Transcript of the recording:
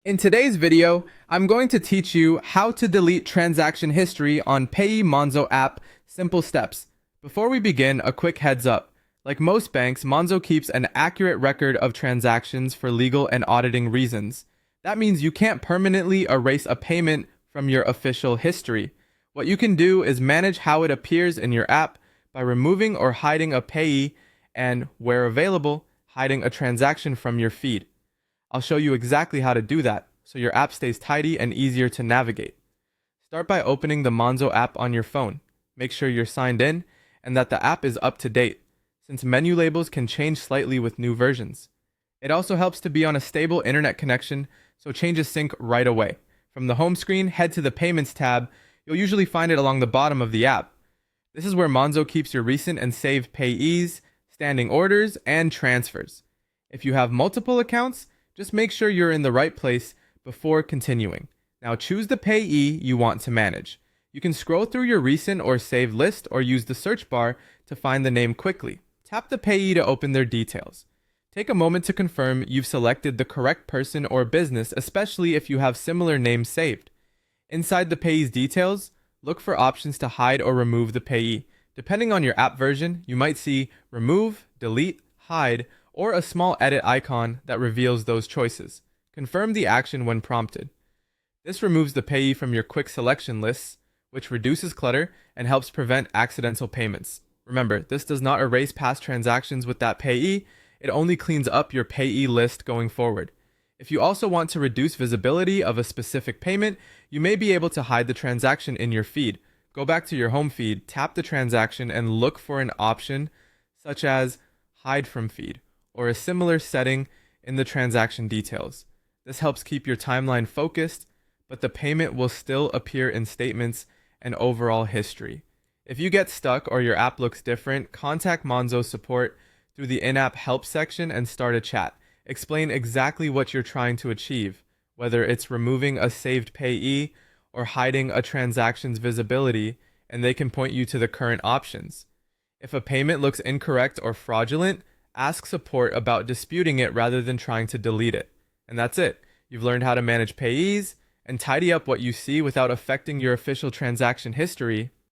In today's video, I'm going to teach you how to delete transaction history on Payee Monzo app, simple steps. Before we begin, a quick heads up. Like most banks, Monzo keeps an accurate record of transactions for legal and auditing reasons. That means you can't permanently erase a payment from your official history. What you can do is manage how it appears in your app by removing or hiding a payee and, where available, hiding a transaction from your feed. I'll show you exactly how to do that so your app stays tidy and easier to navigate. Start by opening the Monzo app on your phone. Make sure you're signed in and that the app is up to date, since menu labels can change slightly with new versions. It also helps to be on a stable internet connection, so changes sync right away. From the home screen, head to the Payments tab. You'll usually find it along the bottom of the app. This is where Monzo keeps your recent and saved payees, standing orders, and transfers. If you have multiple accounts, just make sure you're in the right place before continuing. Now choose the payee you want to manage. You can scroll through your recent or saved list or use the search bar to find the name quickly. Tap the payee to open their details. Take a moment to confirm you've selected the correct person or business, especially if you have similar names saved. Inside the payee's details, look for options to hide or remove the payee. Depending on your app version, you might see remove, delete, hide, or a small edit icon that reveals those choices. Confirm the action when prompted. This removes the payee from your quick selection lists, which reduces clutter and helps prevent accidental payments. Remember, this does not erase past transactions with that payee, it only cleans up your payee list going forward. If you also want to reduce visibility of a specific payment, you may be able to hide the transaction in your feed. Go back to your home feed, tap the transaction, and look for an option such as Hide from Feed, or a similar setting in the transaction details. This helps keep your timeline focused, but the payment will still appear in statements and overall history. If you get stuck or your app looks different, contact Monzo support through the in-app help section and start a chat. Explain exactly what you're trying to achieve, whether it's removing a saved payee or hiding a transaction's visibility, and they can point you to the current options. If a payment looks incorrect or fraudulent, ask support about disputing it rather than trying to delete it. And that's it. You've learned how to manage payees and tidy up what you see without affecting your official transaction history.